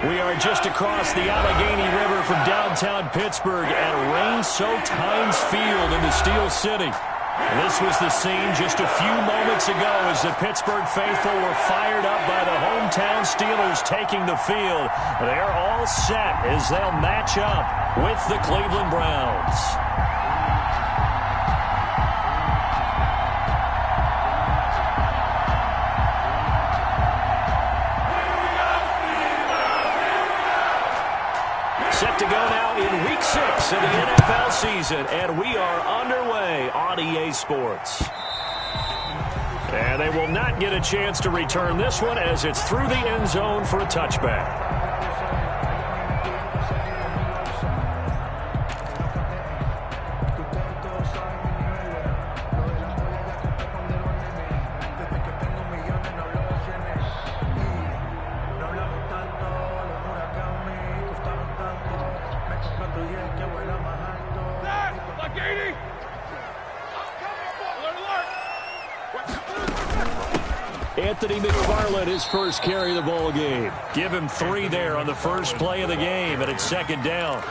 We are just across the Allegheny River from downtown Pittsburgh at rain-soaked Heinz Field in the Steel City. This was the scene just a few moments ago as the Pittsburgh faithful were fired up by the hometown Steelers taking the field. They're all set as they'll match up with the Cleveland Browns. Set to go now in Week 6 of the NFL season, and we are underway on EA Sports. And they will not get a chance to return this one as it's through the end zone for a touchback. Anthony McFarland, his first carry of the ball game. Give him 3 there on the first play of the game, and it's second down.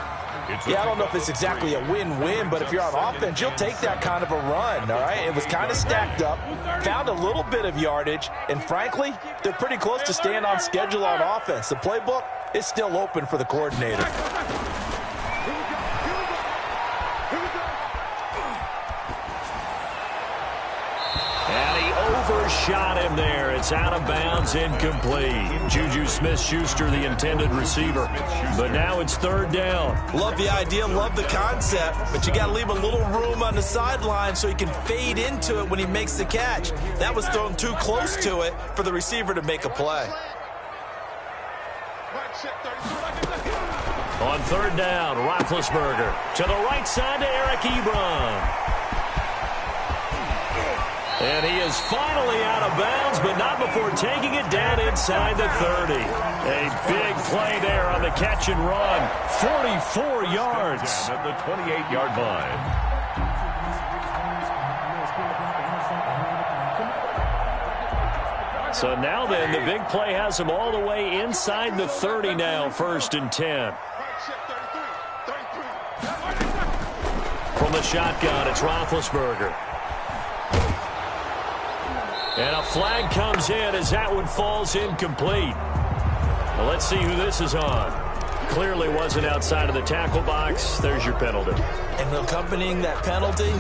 Yeah, I don't know if it's exactly a win-win, but if you're on offense, you'll take that kind of a run, all right? It was kind of stacked up, found a little bit of yardage, and frankly, they're pretty close to staying on schedule on offense. The playbook is still open for the coordinator. Overshot him there. It's out of bounds, incomplete. Juju Smith-Schuster, the intended receiver. But now it's third down. Love the idea, love the concept, but you got to leave a little room on the sideline so he can fade into it when he makes the catch. That was thrown too close to it for the receiver to make a play. On third down, Roethlisberger to the right side to Eric Ebron. And he is finally out of bounds, but not before taking it down inside the 30. A big play there on the catch and run. 44 yards. At the 28-yard line. So now then, the big play has him all the way inside the 30 now, 1st and 10. From the shotgun, it's Roethlisberger. And a flag comes in as that one falls incomplete. Well, let's see who this is on. Clearly wasn't outside of the tackle box. There's your penalty. And accompanying that penalty,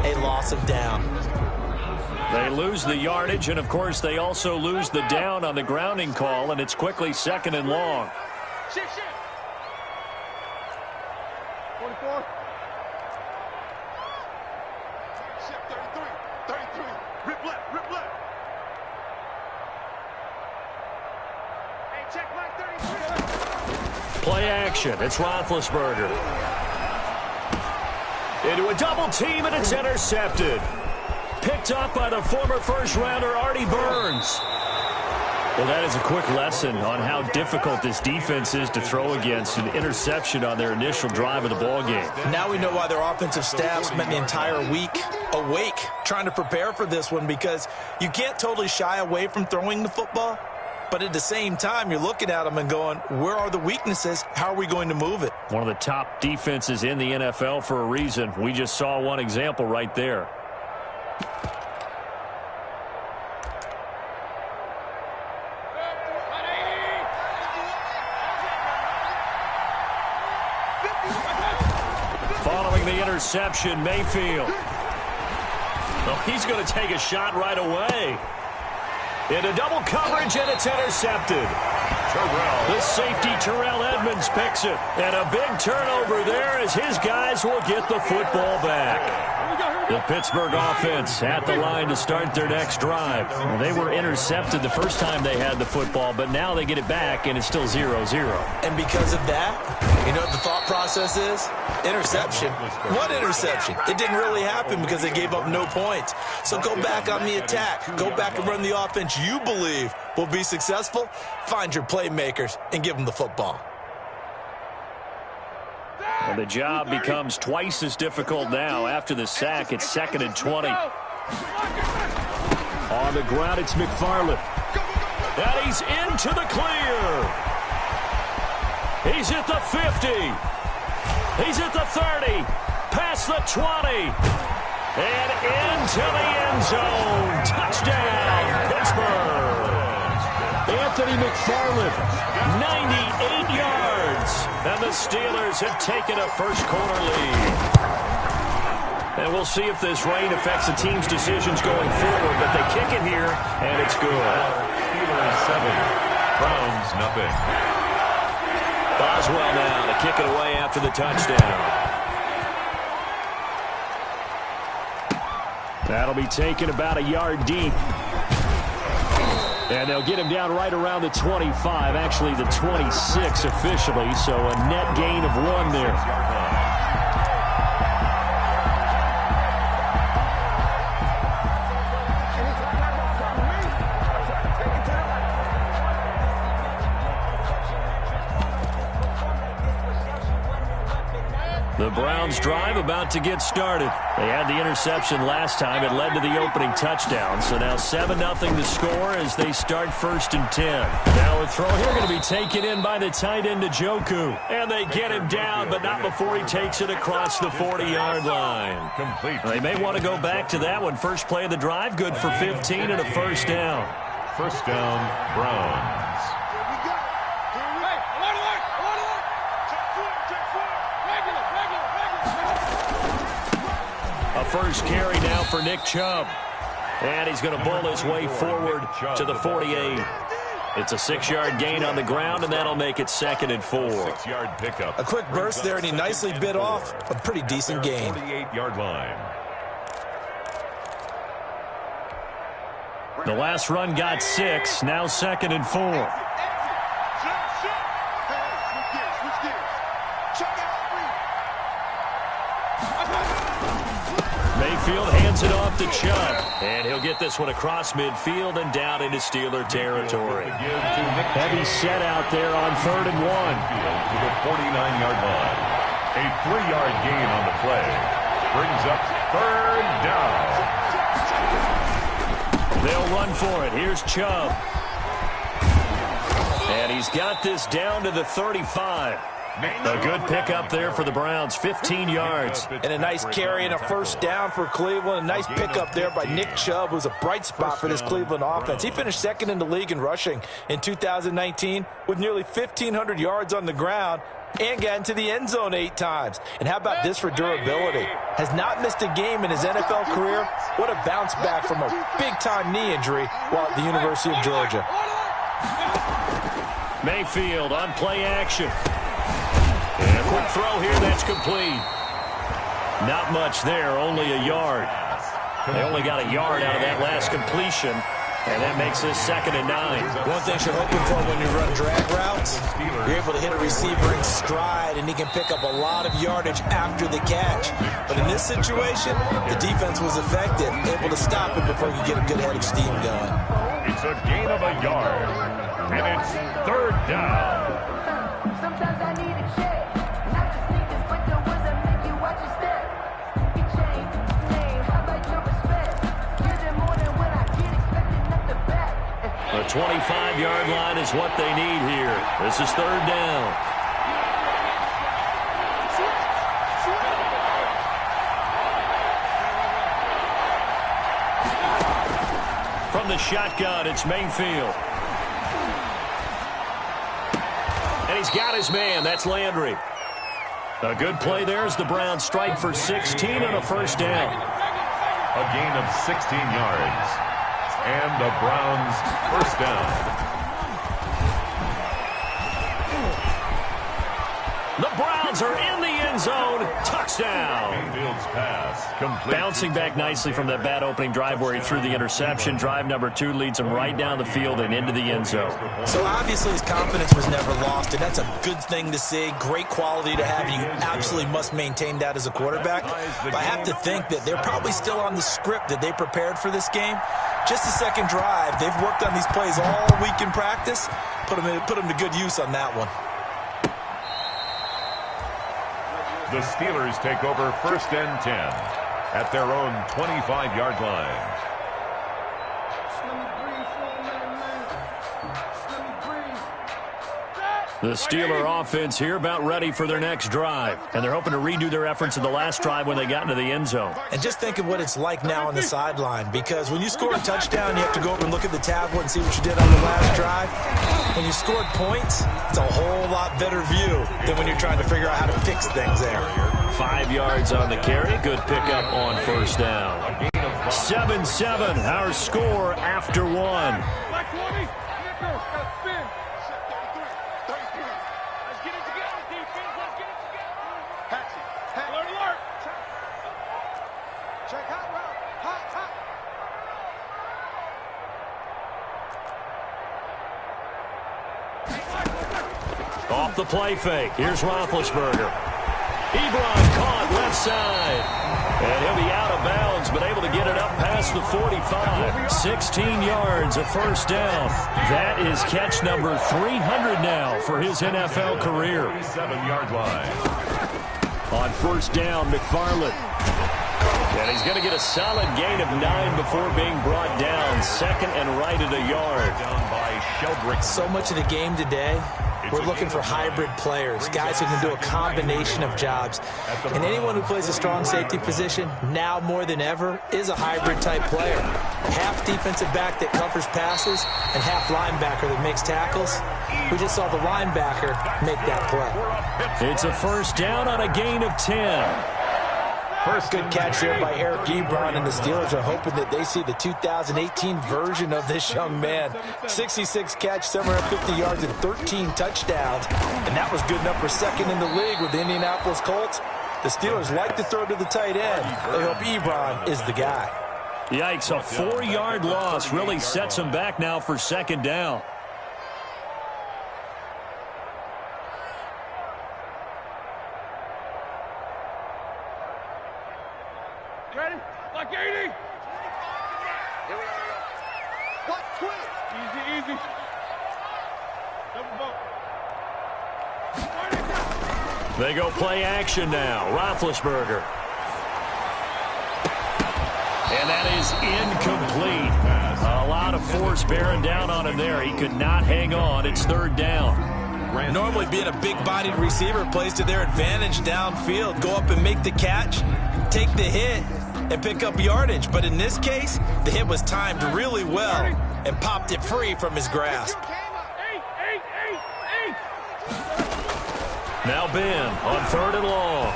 a loss of down. They lose the yardage, and, of course, they also lose the down on the grounding call, and it's quickly 2nd and long. 24. Play action. It's Roethlisberger. Into a double team, and it's intercepted. Picked up by the former first-rounder Artie Burns. Well, that is a quick lesson on how difficult this defense is to throw against. An interception on their initial drive of the ball game. Now we know why their offensive staff spent the entire week awake trying to prepare for this one, because you can't totally shy away from throwing the football. But at the same time, you're looking at them and going, where are the weaknesses? How are we going to move it? One of the top defenses in the NFL for a reason. We just saw one example right there. Following the interception, Mayfield. Oh, he's going to take a shot right away. Into double coverage, and it's intercepted. The safety, Terrell Edmonds, picks it. And a big turnover there as his guys will get the football back. The Pittsburgh offense at the line to start their next drive. Well, they were intercepted the first time they had the football, but now they get it back, and it's still 0-0. And because of that, you know what the thought process is? Interception. What interception? It didn't really happen because they gave up no points. So go back on the attack. Go back and run the offense you believe will be successful. Find your playmakers and give them the football. And the job becomes twice as difficult now. After the sack, it's 2nd and 20. On the ground, it's McFarland. And he's into the clear. He's at the 50. He's at the 30. Past the 20. And into the end zone. Touchdown, Pittsburgh. Anthony McFarland. 98 yards. And the Steelers have taken a first-quarter lead. And we'll see if this rain affects the team's decisions going forward, but they kick it here, and it's good. Steelers 7, Browns nothing. Boswell now to kick it away after the touchdown. That'll be taken about a yard deep. And they'll get him down right around the 25, actually the 26 officially, so a net gain of 1 there. The Browns drive about to get started. They had the interception last time. It led to the opening touchdown. So now 7-0 to score as they start 1st and 10. Now a throw here going to be taken in by the tight end Njoku. And they get him down, but not before he takes it across the 40-yard line. Complete. They may want to go back to that one. First play of the drive, good for 15 and a first down. First down, Browns. A first carry now for Nick Chubb. And he's going to bull his way forward to the 48. It's a 6-yard gain on the ground, and that'll make it 2nd and 4. 6-yard pickup. A quick burst there, and he nicely bit off a pretty decent gain. 48-yard line. The last run got 6, now 2nd and 4. Mayfield hands it off to Chubb. And he'll get this one across midfield and down into Steeler territory. Heavy set out there on 3rd and 1. To the 49-yard line. A 3-yard gain on the play. Brings up 3rd down. They'll run for it. Here's Chubb. And he's got this down to the 35. A good pickup there for the Browns, 15 yards. And a nice carry and a first down for Cleveland. A nice pickup there by Nick Chubb, who's a bright spot for this Cleveland offense. He finished 2nd in the league in rushing in 2019 with nearly 1,500 yards on the ground and got into the end zone 8 times. And how about this for durability? Has not missed a game in his NFL career. What a bounce back from a big-time knee injury while at the University of Georgia. Mayfield on play action. And a quick throw here, that's complete. Not much there, only a yard. They only got a yard out of that last completion, and that makes this 2nd and 9. One thing you're hoping for when you run drag routes, you're able to hit a receiver in stride, and he can pick up a lot of yardage after the catch. But in this situation, the defense was effective, able to stop him before you get a good head of steam going. It's a gain of a yard, and it's 3rd down. Sometimes I need a check. Not the sneakers, but the ones that make you watch your step. You change name, how about your respect? Give them more than what I get, expecting nothing back. The 25-yard line is what they need here. This is 3rd down. From the shotgun, it's Mayfield. And he's got his man. That's Landry. A good play there as the Browns strike for 16 and a first down. A gain of 16 yards. And the Browns first down. The Browns are in the end zone. Touchdown. Mayfield's pass complete. Bouncing back nicely from that bad opening drive where he threw the interception. Drive number 2 leads him right down the field and into the end zone. So obviously his confidence was never lost, and that's a good thing to see. Great quality to have. You absolutely must maintain that as a quarterback. But I have to think that they're probably still on the script that they prepared for this game. Just the second drive. They've worked on these plays all week in practice. Put them to good use on that one. The Steelers take over 1st and 10 at their own 25-yard line. The Steeler offense here about ready for their next drive. And they're hoping to redo their efforts in the last drive when they got into the end zone. And just think of what it's like now on the sideline, because when you score a touchdown, you have to go over and look at the tablet and see what you did on the last drive. When you scored points, it's a whole lot better view than when you're trying to figure out how to fix things there. 5 yards on the carry. Good pickup on first down. 7-7, our score after one. Off the play fake. Here's Roethlisberger. Ebron caught left side. And he'll be out of bounds, but able to get it up past the 45. 16 yards, a first down. That is catch number 300 now for his NFL career. 7-yard line. On first down, McFarland. And he's going to get a solid gain of 9 before being brought down. Second and right at a yard. Down by Sheldrick. So much of the game today, we're looking for hybrid players, guys who can do a combination of jobs. And anyone who plays a strong safety position, now more than ever, is a hybrid-type player. Half defensive back that covers passes and half linebacker that makes tackles. We just saw the linebacker make that play. It's a first down on a gain of 10. First good catch there by Eric Ebron, and the Steelers are hoping that they see the 2018 version of this young man. 66 catch, 750 yards, and 13 touchdowns. And that was good enough for second in the league with the Indianapolis Colts. The Steelers like to throw to the tight end. They hope Ebron is the guy. Yikes, a 4-yard loss really sets him back now for second down. Ready? Like 80. Here we go. What? Quick. Easy, easy. Double bump. They go play action now. Roethlisberger. And that is incomplete. A lot of force bearing down on him there. He could not hang on. It's third down. Normally being a big-bodied receiver plays to their advantage downfield. Go up and make the catch, take the hit, and pick up yardage. But in this case, the hit was timed really well and popped it free from his grasp. Now Ben on third and long.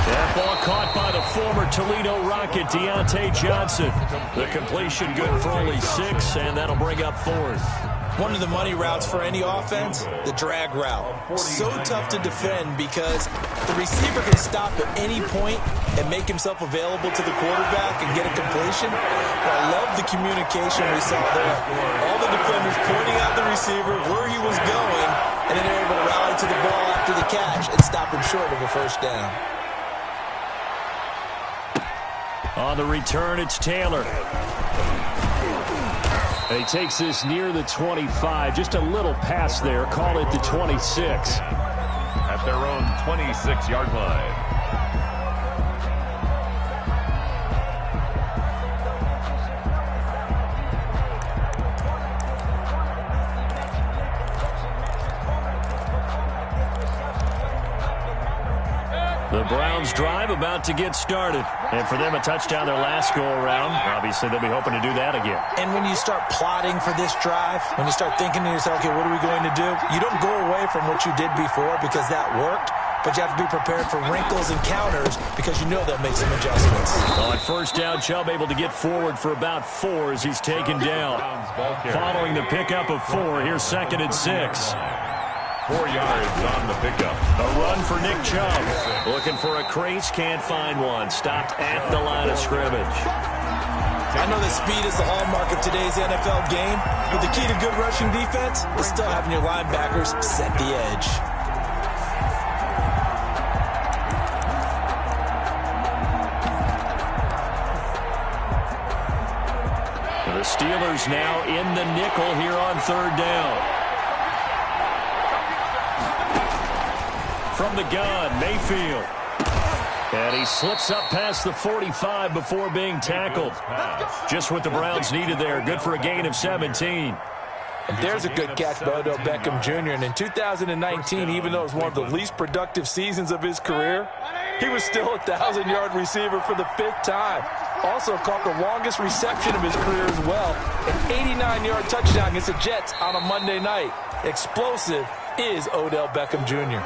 That ball caught by the former Toledo Rocket, Deontay Johnson. The completion good for only 6, and that'll bring up fourth. One of the money routes for any offense, the drag route. So tough to defend because the receiver can stop at any point and make himself available to the quarterback and get a completion. But I love the communication we saw there. All the defenders pointing out the receiver where he was going, and then they're able to rally to the ball after the catch and stop him short of a first down. On the return, it's Taylor. And he takes this near the 25. Just a little pass there. Call it the 26. At their own 26-yard line. The Browns drive about to get started. And for them, a touchdown their last go-around. Obviously, they'll be hoping to do that again. And when you start plotting for this drive, when you start thinking to yourself, okay, what are we going to do? You don't go away from what you did before because that worked, but you have to be prepared for wrinkles and counters because you know they'll make some adjustments. On first down, Chubb able to get forward for about 4 as he's taken down. Following the pickup of 4, here's second and 6. 4 yards on the pickup. A run for Nick Chubb. Looking for a crease, can't find one. Stopped at the line of scrimmage. I know that speed is the hallmark of today's NFL game, but the key to good rushing defense is still having your linebackers set the edge. The Steelers now in the nickel here on third down. From the gun, Mayfield. And he slips up past the 45 before being tackled. Just what the Browns needed there. Good for a gain of 17. And there's a good catch by Odell Beckham Jr. And in 2019, even though it was one of the least productive seasons of his career, he was still a 1,000-yard receiver for the 5th time. Also caught the longest reception of his career as well, an 89-yard touchdown against the Jets on a Monday night. Explosive is Odell Beckham Jr.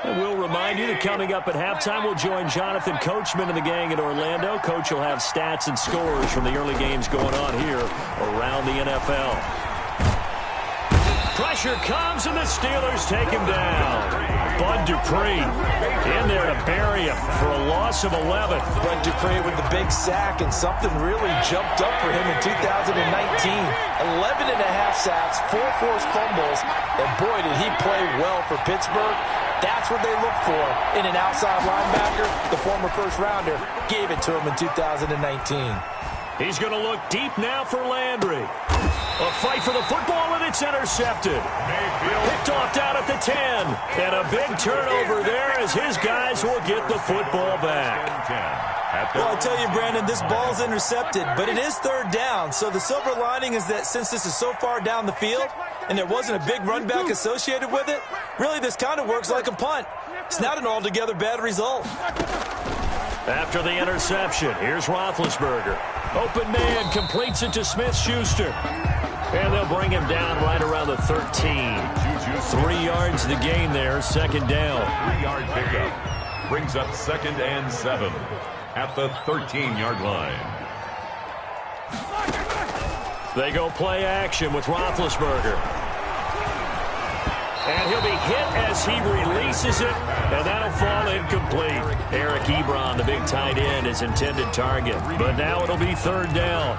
And we'll remind you that coming up at halftime, we'll join Jonathan Coachman and the gang in Orlando. Coach will have stats and scores from the early games going on here around the NFL. Pressure comes, and the Steelers take him down. Bud Dupree in there to bury him for a loss of 11. Bud Dupree with the big sack, and something really jumped up for him in 2019. 11 and a half sacks, 4 forced fumbles, and boy, did he play well for Pittsburgh. That's what they look for in an outside linebacker. The former first-rounder gave it to him in 2019. He's going to look deep now for Landry. A fight for the football, and it's intercepted. Picked off down at the 10. And a big turnover there as his guys will get the football back. Well, I'll tell you, Brandon, this ball's intercepted, but it is 3rd down. So the silver lining is that since this is so far down the field and there wasn't a big run back associated with it, really this kind of works like a punt. It's not an altogether bad result. After the interception, here's Roethlisberger. Open man, completes it to Smith-Schuster. And they'll bring him down right around the 13. 3 yards the gain there, 2nd down. 3-yard pickup. Brings up 2nd and 7 at the 13-yard line. They go play action with Roethlisberger. And he'll be hit as he releases it, and that'll fall incomplete. Eric Ebron, the big tight end, his intended target. But now it'll be 3rd down.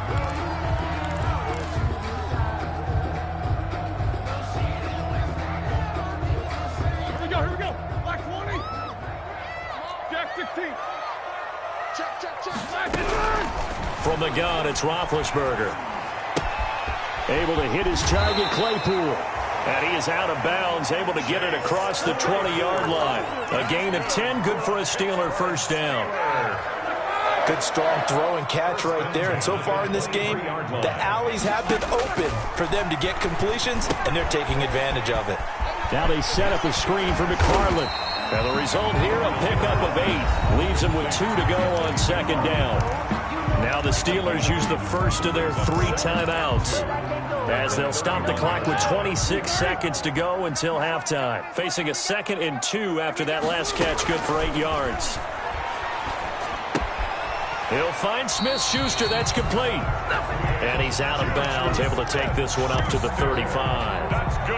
Here we go. Black 20. Jack 16. Check. From the gun, it's Roethlisberger. Able to hit his target, Claypool. And he is out of bounds, able to get it across the 20-yard line. A gain of 10, good for a Steeler 1st down. Good strong throw and catch right there. And so far in this game, the alleys have been open for them to get completions, and they're taking advantage of it. Now they set up a screen for McFarland. And the result here, a pickup of 8. Leaves them with 2 to go on 2nd down. Now the Steelers use the first of their 3 timeouts, as they'll stop the clock with 26 seconds to go until halftime. Facing a 2nd and 2 after that last catch, good for 8 yards. He'll find Smith-Schuster. That's complete. And he's out of bounds, able to take this one up to the 35. That's good.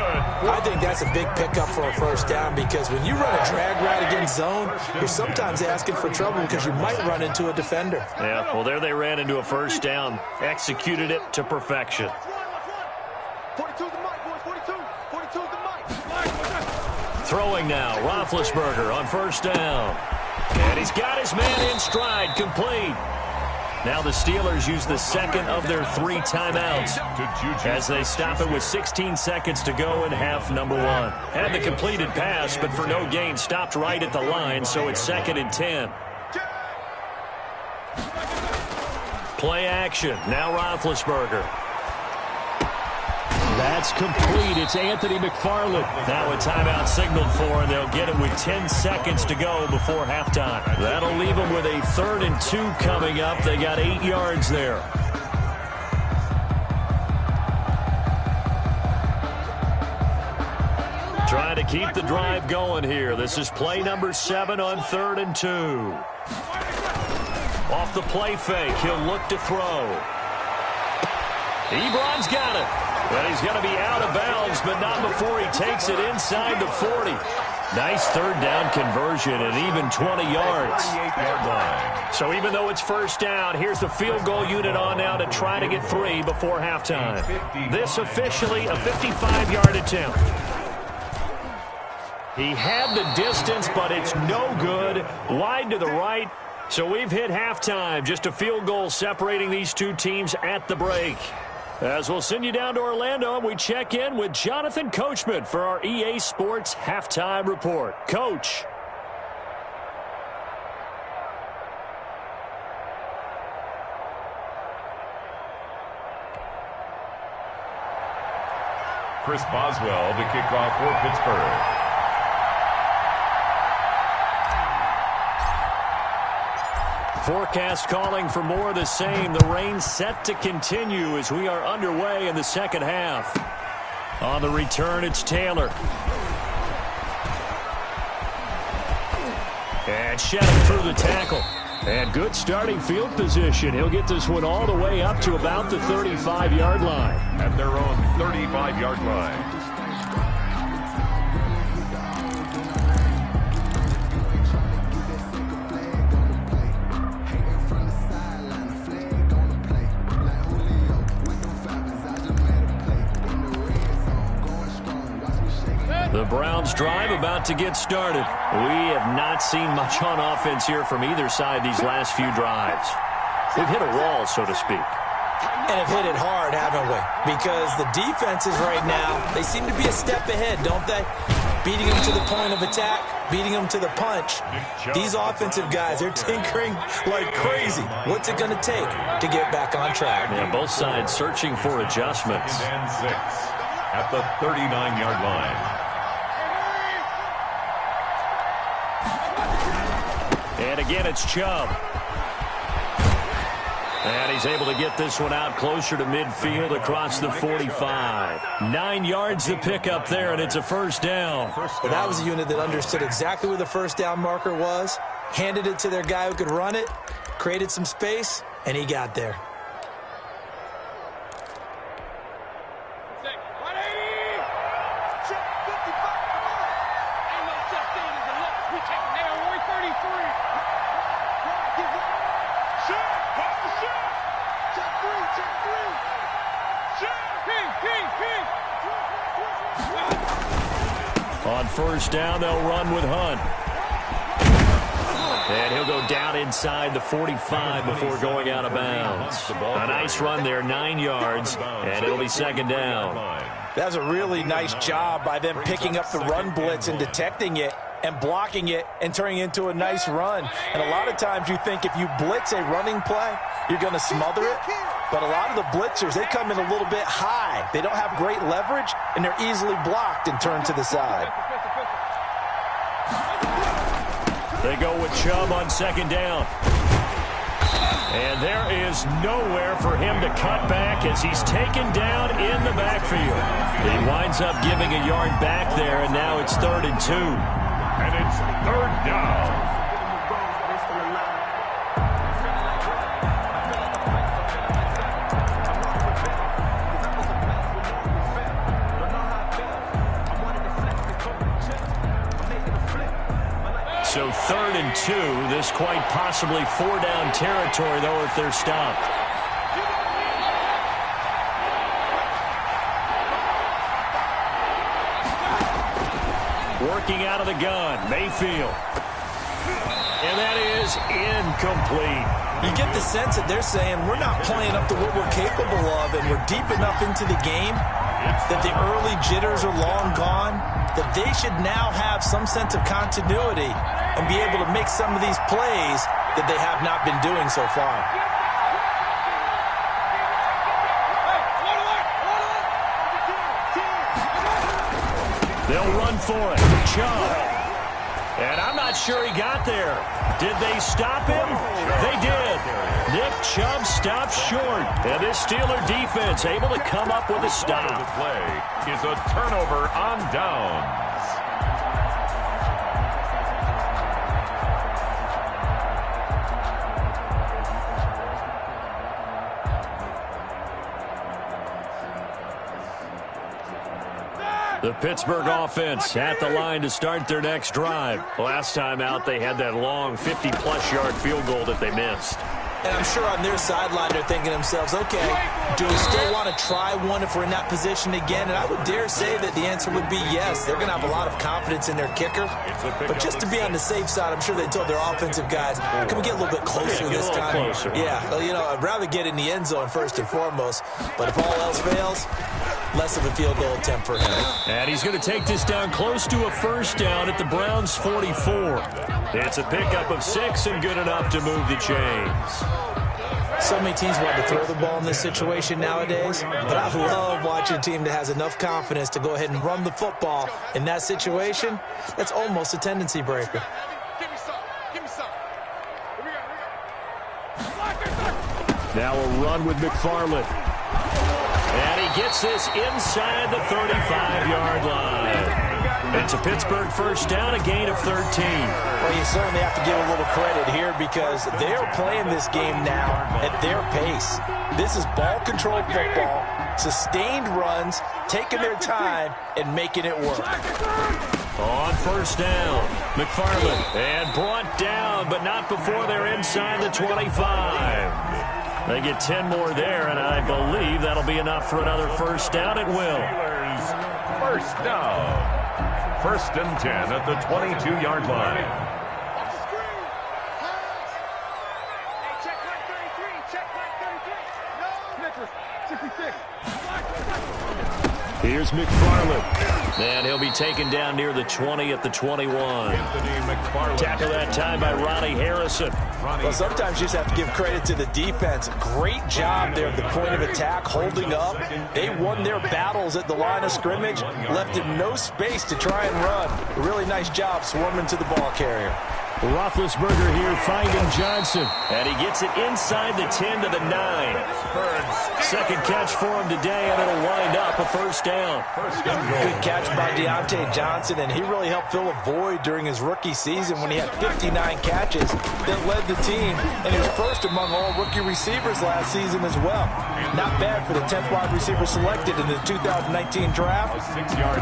I think that's a big pickup for a 1st down, because when you run a drag route against zone, you're sometimes asking for trouble because you might run into a defender. Yeah, well, there they ran into a 1st down. Executed it to perfection. 42's the mic, boys. 42's the mic. Throwing now, Roethlisberger on 1st down. And he's got his man in stride, complete. Now the Steelers use the 2nd of their 3 timeouts as they stop it with 16 seconds to go in half number 1. Had the completed pass, but for no gain, stopped right at the line, so it's 2nd and 10. Play action, now Roethlisberger. That's complete. It's Anthony McFarland. Now a timeout signaled for, and they'll get it with 10 seconds to go before halftime. That'll leave them with a 3rd and 2 coming up. They got 8 yards there. Trying to keep the drive going here. This is play number 7 on 3rd and 2. Off the play fake, he'll look to throw. Ebron's got it. But he's going to be out of bounds, but not before he takes it inside the 40. Nice 3rd down conversion and even 20 yards. So even though it's 1st down, here's the field goal unit on now to try to get 3 before halftime. This officially a 55-yard attempt. He had the distance, but it's no good. Wide to the right. So we've hit halftime. Just a field goal separating these 2 teams at the break. As we'll send you down to Orlando, and we check in with Jonathan Coachman for our EA Sports Halftime Report. Coach. Chris Boswell to kick off for Pittsburgh. Forecast calling for more of the same. The rain set to continue as we are underway in the second half. On the return, it's Taylor. And Shetty through the tackle. And good starting field position. He'll get this one all the way up to about the 35-yard line. At their own 35-yard line. The Browns drive about to get started. We have not seen much on offense here from either side these last few drives. We've hit a wall, so to speak. And have hit it hard, haven't we? Because the defenses right now, they seem to be a step ahead, don't they? Beating them to the point of attack, beating them to the punch. These offensive guys, they're tinkering like crazy. What's it going to take to get back on track? Yeah, both sides searching for adjustments. And 6 at the 39-yard line. And again, it's Chubb. And he's able to get this one out closer to midfield across the 45. 9 yards to pick up there, and it's a first down. But that was a unit that understood exactly where the first down marker was, handed it to their guy who could run it, created some space, and he got there. On first down, they'll run with Hunt. And he'll go down inside the 45 before going out of bounds. A nice run there, 9 yards, and it'll be second down. That's a really nice job by them picking up the run blitz and detecting it and blocking it and turning it into a nice run. And a lot of times you think if you blitz a running play, you're going to smother it. But a lot of the blitzers, they come in a little bit high. They don't have great leverage, and they're easily blocked and turned to the side. They go with Chubb on second down. And there is nowhere for him to cut back as he's taken down in the backfield. He winds up giving a yard back there, and now it's 3rd and 2. And it's 3rd down. So 3rd and 2, this quite possibly 4-down territory, though, if they're stopped. Working out of the gun, Mayfield. And that is incomplete. You get the sense that they're saying we're not playing up to what we're capable of, and we're deep enough into the game that the early jitters are long gone, that they should now have some sense of continuity and be able to make some of these plays that they have not been doing so far. They'll run for it. Chubb. And I'm not sure he got there. Did they stop him? They did. Nick Chubb stopped short. And this Steeler defense able to come up with a stop. The play is a turnover on downs. The Pittsburgh offense at the line to start their next drive. Last time out, they had that long 50-plus yard field goal that they missed. And I'm sure on their sideline they're thinking to themselves, okay, do we still want to try one if we're in that position again? And I would dare say that the answer would be yes. They're going to have a lot of confidence in their kicker. But just to be on the safe side, I'm sure they told their offensive guys, can we get a little bit closer this time? Closer. Yeah, well, you know, I'd rather get in the end zone first and foremost. But if all else fails, less of a field goal attempt for him. And he's going to take this down close to a first down at the Browns' 44. It's a pickup of 6 and good enough to move the chains. So many teams want to throw the ball in this situation nowadays, but I love watching a team that has enough confidence to go ahead and run the football. In that situation, that's almost a tendency breaker. Give me some. Give me some. Here we go. Now a run with McFarland. And he gets this inside the 35-yard line. It's a Pittsburgh first down, a gain of 13. Well, you certainly have to give a little credit here because they're playing this game now at their pace. This is ball-controlled football, sustained runs, taking their time, and making it work. On first down, McFarland, and brought down, but not before they're inside the 25. They get 10 more there, and I believe that'll be enough for another first down. It will. First down. First and 10 at the 22-yard line. Hey, check line 33. Check line 33. No. Snickers. 66. Here's McFarland. And he'll be taken down near the 20 at the 21. Anthony McFarland. Tackle that time by Ronnie Harrison. Well, sometimes you just have to give credit to the defense. Great job there at the point of attack, holding up. They won their battles at the line of scrimmage, left him no space to try and run. A really nice job swarming to the ball carrier. Roethlisberger here finding Johnson. And he gets it inside the 10 to the 9. Second catch for him today, and it'll wind up a first down. Good catch by Deontay Johnson, and he really helped fill a void during his rookie season when he had 59 catches that led the team, and he was first among all rookie receivers last season as well. Not bad for the 10th wide receiver selected in the 2019 draft.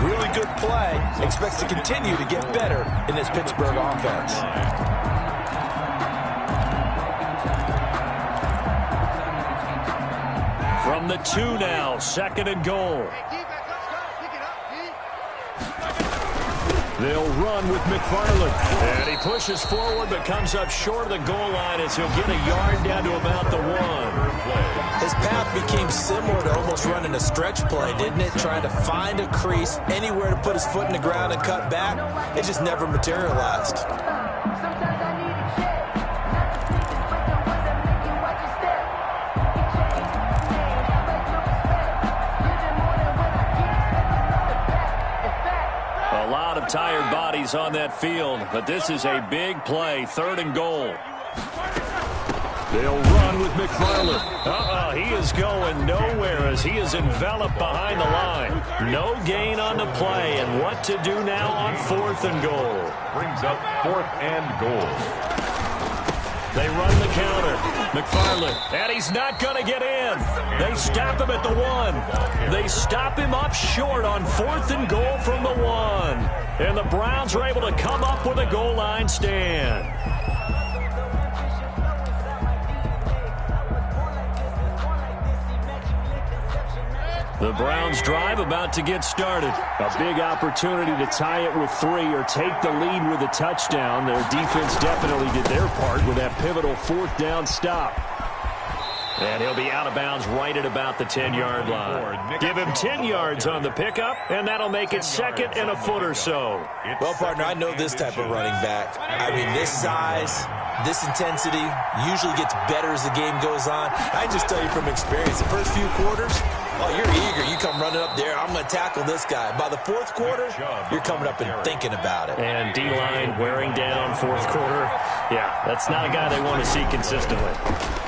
Really good play. Expects to continue to get better in this Pittsburgh offense. From the 2 now, second and goal. They'll run with McFarland. And he pushes forward but comes up short of the goal line as he'll get a yard down to about the 1. His path became similar to almost running a stretch play, didn't it? Trying to find a crease, anywhere to put his foot in the ground and cut back. It just never materialized. Sometimes I need a check. Not the sneakers, but the ones that make you watch your step. You can change the name, how about your respect? You did more than what I get, expecting nothing back. In fact, A lot of tired bodies on that field, but this is a big play, third and goal. They'll run with McFarland. He is going nowhere as he is enveloped behind the line. No gain on the play, and what to do now on fourth and goal. Brings up fourth and goal. They run the counter. McFarland, and he's not going to get in. They stop him at the 1. They stop him up short on fourth and goal from the 1. And the Browns are able to come up with a goal line stand. The Browns drive about to get started. A big opportunity to tie it with 3 or take the lead with a touchdown. Their defense definitely did their part with that pivotal fourth down stop. And he'll be out of bounds right at about the 10-yard line. Give him 10 yards on the pickup, and that'll make it second and a foot or so. Well, partner, I know this type of running back. I mean, this size, this intensity usually gets better as the game goes on. I just tell you from experience, the first few quarters, oh, you're eager. You come running up there, I'm going to tackle this guy. By the fourth quarter, you're coming up and thinking about it. And D-line wearing down fourth quarter. Yeah, that's not a guy they want to see consistently.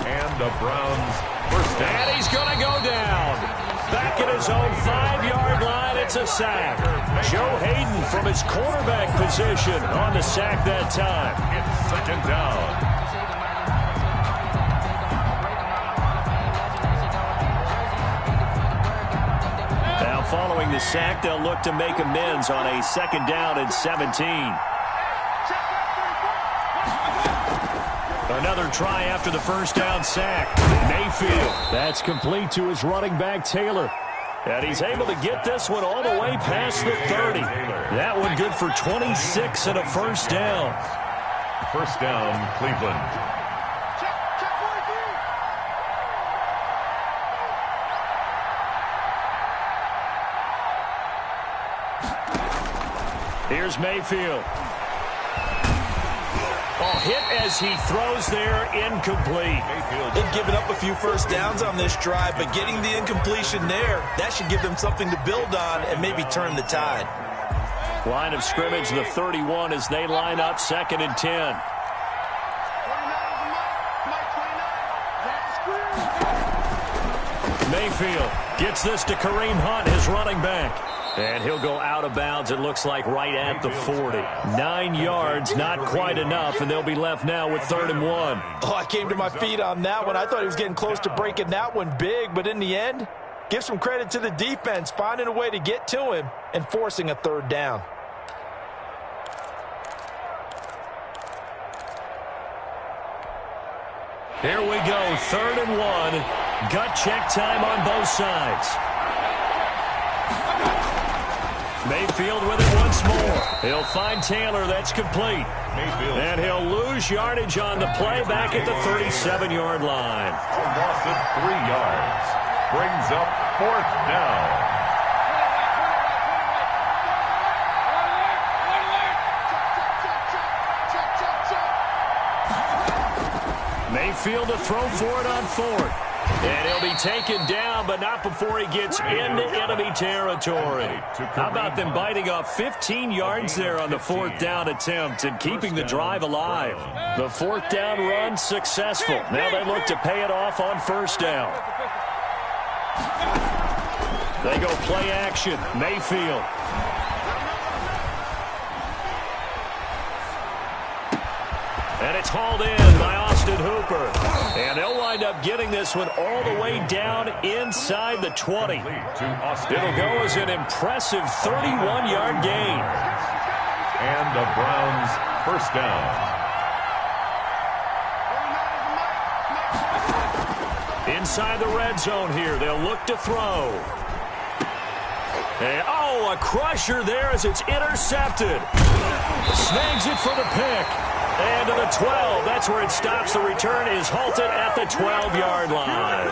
And the Browns first down. And he's going to go down. Back at his own 5-yard line, it's a sack. Joe Hayden from his quarterback position on the sack that time. It's second down. Following the sack, they'll look to make amends on a second down and 17. Another try after the first down sack. Mayfield. That's complete to his running back, Taylor. And he's able to get this one all the way past the 30. That one good for 26 and a first down. First down, Cleveland. Here's Mayfield. Oh, hit as he throws there, incomplete. They've given up a few first downs on this drive, but getting the incompletion there, that should give them something to build on and maybe turn the tide. Line of scrimmage, the 31 as they line up 2nd and 10. Mayfield gets this to Kareem Hunt, his running back. And he'll go out of bounds, it looks like, right at the 40. 9 yards, not quite enough, and they'll be left now with 3rd and 1. Oh, I came to my feet on that one. I thought he was getting close to breaking that one big, but in the end, give some credit to the defense, finding a way to get to him and forcing a 3rd down. Here we go, 3rd and 1. Gut check time on both sides. Mayfield with it once more. He'll find Taylor. That's complete. And he'll lose yardage on the play back at the 37-yard line. A loss of 3 yards. Brings up 4th down. Mayfield to throw for it on 4th. And he'll be taken down, but not before he gets into enemy territory. How about them biting off 15 yards there on the 4th down attempt and keeping the drive alive? The 4th down run successful. Now they look to pay it off on 1st down. They go play action. Mayfield. And it's hauled in by Austin Hooper. And they'll wind up getting this one all the way down inside the 20. It'll go as an impressive 31-yard gain. And the Browns 1st down. Inside the red zone here. They'll look to throw. And, a crusher there as it's intercepted. Snags it for the pick. And to the 12. That's where it stops. The return is halted at the 12-yard line.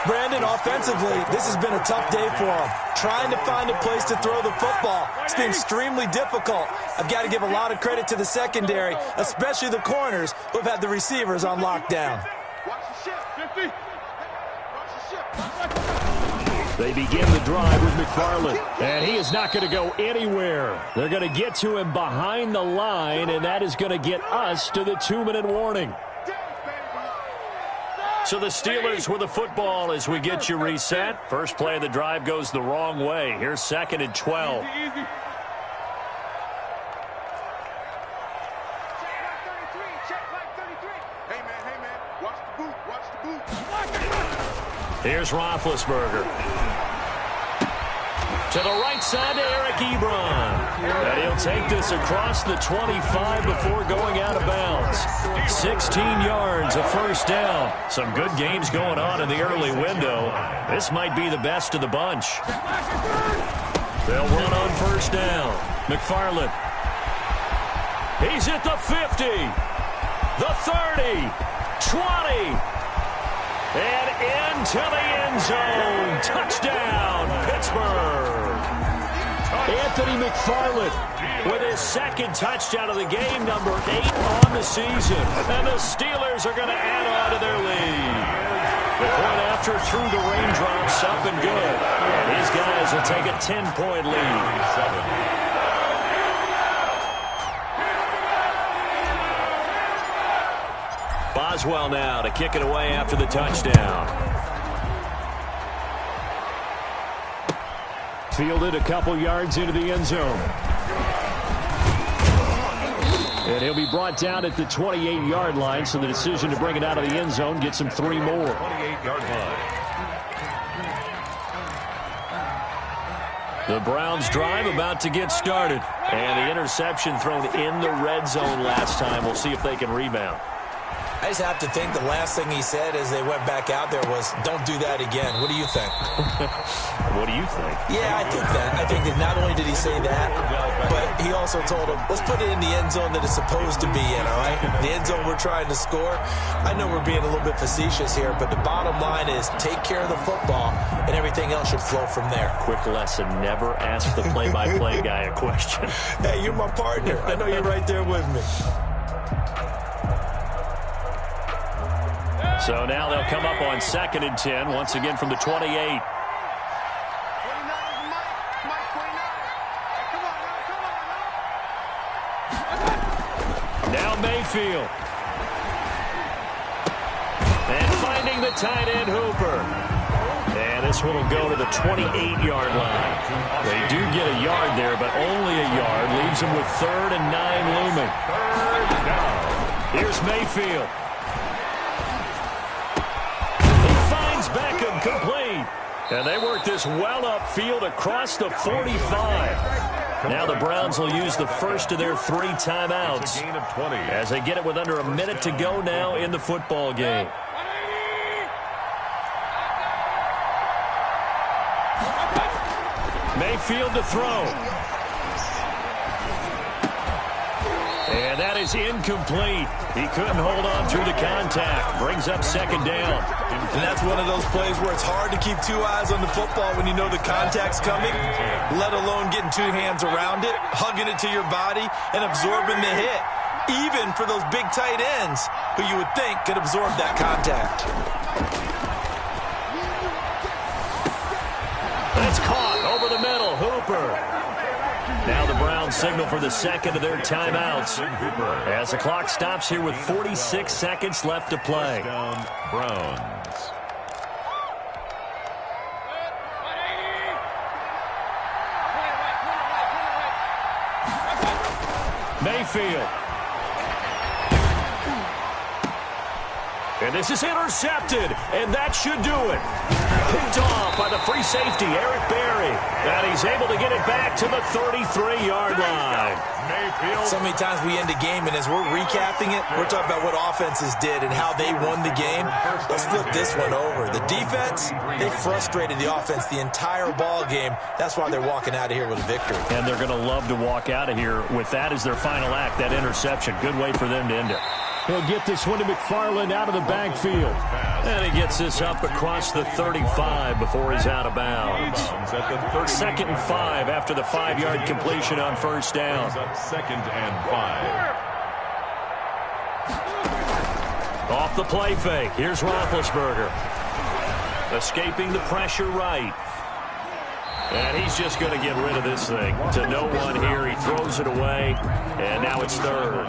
Brandon, offensively, this has been a tough day for him. Trying to find a place to throw the football. It's been extremely difficult. I've got to give a lot of credit to the secondary, especially the corners who have had the receivers on lockdown. Watch the ship, 50. Watch the ship. They begin the drive with McFarland, and he is not going to go anywhere. They're going to get to him behind the line, and that is going to get us to the 2-minute warning. So the Steelers with the football as we get you reset. First play of the drive goes the wrong way. Here's 2nd and 12. Easy. Check like 33. Hey, man. Watch the boot. Here's Roethlisberger. To the right side to Eric Ebron. And he'll take this across the 25 before going out of bounds. 16 yards, a 1st down. Some good games going on in the early window. This might be the best of the bunch. They'll run on 1st down. McFarland. He's at the 50. The 30. 20. And into the end zone. Touchdown, Pittsburgh. Anthony McFarland with his 2nd touchdown of the game, number 8 on the season. And the Steelers are going to add on to their lead. The point after through the raindrops, up and good. And these guys will take a 10-point lead. Boswell now to kick it away after the touchdown. Fielded a couple yards into the end zone. And he'll be brought down at the 28-yard line, so the decision to bring it out of the end zone gets him 3 more. 28-yard line. The Browns drive about to get started. And the interception thrown in the red zone last time. We'll see if they can rebound. I just have to think the last thing he said as they went back out there was, don't do that again. What do you think? What do you think? Yeah, I think that. I think that not only did he say that, but he also told him, let's put it in the end zone that it's supposed to be in, all right? The end zone we're trying to score. I know we're being a little bit facetious here, but the bottom line is take care of the football, and everything else should flow from there. Quick lesson, never ask the play-by-play guy a question. Hey, you're my partner. I know you're right there with me. So now they'll come up on 2nd and 10, once again from the 28. Now Mayfield. And finding the tight end Hooper. And this one will go to the 28-yard line. They do get a yard there, but only a yard. Leaves them with 3rd and 9 looming. Here's Mayfield. He finds Beckham complete. And they work this well upfield across the 45. Now the Browns will use the first of their 3 timeouts as they get it with under a minute to go now in the football game. Mayfield to throw. And that is incomplete. He couldn't hold on through the contact. Brings up 2nd down. And that's one of those plays where it's hard to keep 2 eyes on the football when you know the contact's coming, let alone getting 2 hands around it, hugging it to your body, and absorbing the hit, even for those big tight ends who you would think could absorb that contact. It's caught over the middle. Hooper. Now the Browns signal for the 2nd of their timeouts as the clock stops here with 46 seconds left to play. Browns. Mayfield. And this is intercepted, and that should do it. Picked off by the free safety, Eric Berry. And he's able to get it back to the 33-yard line. So many times we end a game, and as we're recapping it, we're talking about what offenses did and how they won the game. Let's flip this one over. The defense, they frustrated the offense the entire ball game. That's why they're walking out of here with a victory. And they're going to love to walk out of here with that as their final act, that interception. Good way for them to end it. He'll get this one to McFarland out of the backfield. And he gets this up across the 35 before he's out of bounds. 2nd and 5 after the 5-yard completion on 1st down. 2nd and 5. Off the play fake. Here's Roethlisberger. Escaping the pressure right. And he's just going to get rid of this thing. To no one here. He throws it away. And now it's 3rd.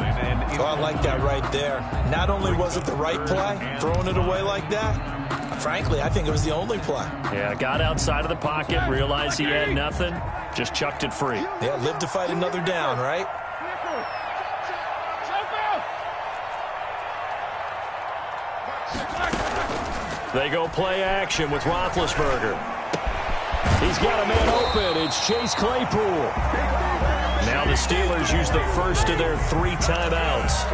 Oh, I like that right there. Not only was it the right play, throwing it away like that, frankly, I think it was the only play. Yeah, got outside of the pocket, realized he had nothing, just chucked it free. Yeah, live to fight another down, right? They go play action with Roethlisberger. He's got a man open. It's Chase Claypool. Now the Steelers use the first of their 3 timeouts.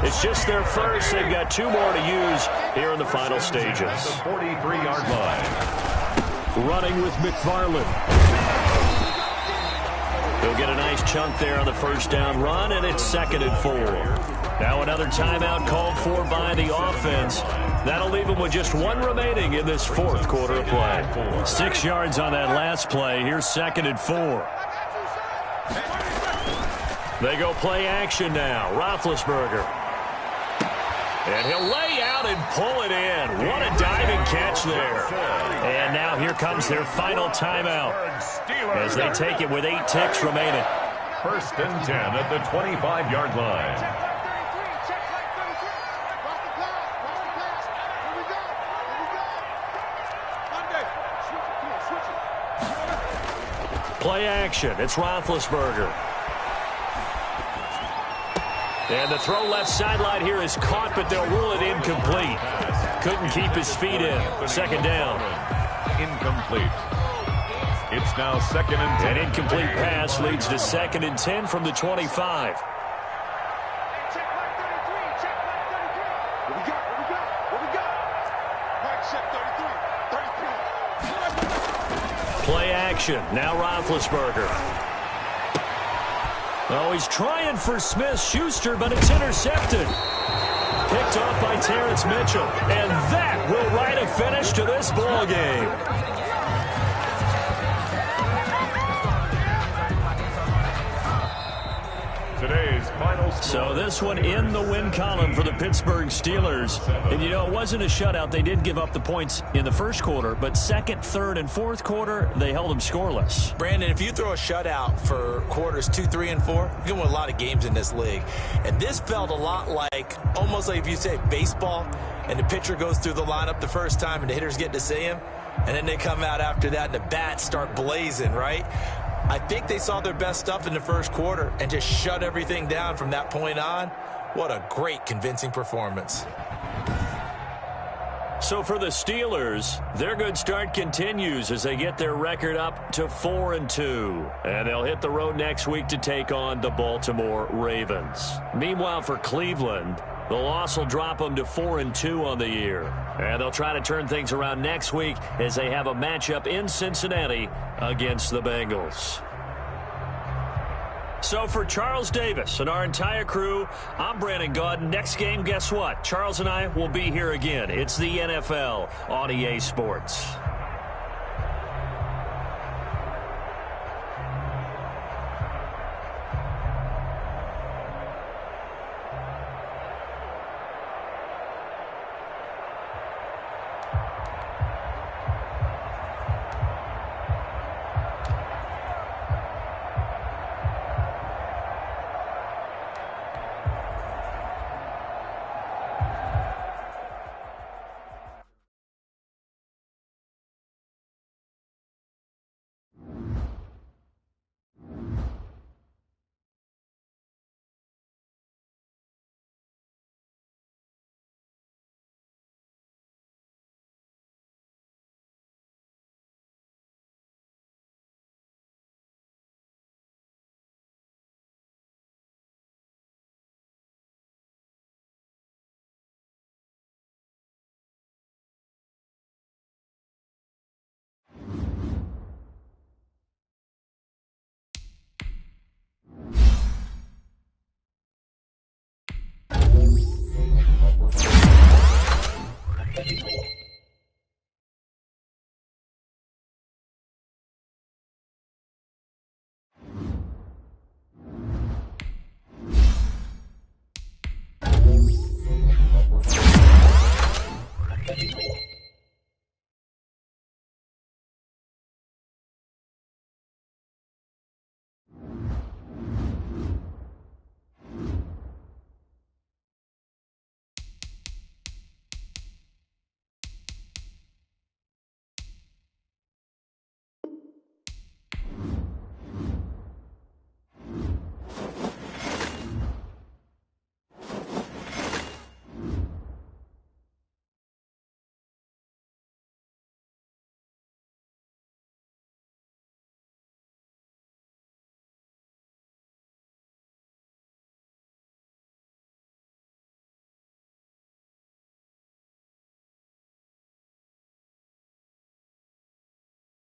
It's just their first. They've got 2 more to use here in the final stages. The 43-yard line. Running with McFarland. He'll get a nice chunk there on the 1st down run, and it's 2nd and 4. Now another timeout called for by the offense. That'll leave them with just 1 remaining in this 4th quarter of play. 6 yards on that last play. Here's 2nd and 4. They go play action now. Roethlisberger. And he'll lay out and pull it in. What a diving catch there. And now here comes their final timeout as they take it with 8 ticks remaining. 1st and 10 at the 25-yard line. Play action. It's Roethlisberger. And the throw left sideline here is caught, but they'll rule it incomplete. Couldn't keep his feet in. 2nd down. Incomplete. It's now 2nd and 10. An incomplete pass leads to 2nd and 10 from the 25. Play action. Now Roethlisberger. Oh, he's trying for Smith-Schuster, but it's intercepted. Picked off by Terrence Mitchell. And that will write a finish to this ball game. Today's final score. So this one in the win column for the Pittsburgh Steelers. And, you know, it wasn't a shutout. They did give up the points in the first quarter, but second, third, and fourth quarter, they held them scoreless. Brandon, if you throw a shutout for quarters 2, 3, and 4, you're going to win a lot of games in this league. And this felt a lot like, almost like if you say baseball, and the pitcher goes through the lineup the first time and the hitters get to see him, and then they come out after that and the bats start blazing, right? I think they saw their best stuff in the first quarter and just shut everything down from that point on. What a great, convincing performance. So for the Steelers, their good start continues as they get their record up to 4-2. And they'll hit the road next week to take on the Baltimore Ravens. Meanwhile, for Cleveland, the loss will drop them to 4-2 on the year. And they'll try to turn things around next week as they have a matchup in Cincinnati against the Bengals. So for Charles Davis and our entire crew, I'm Brandon Gaudin. Next game, guess what? Charles and I will be here again. It's the NFL on EA Sports.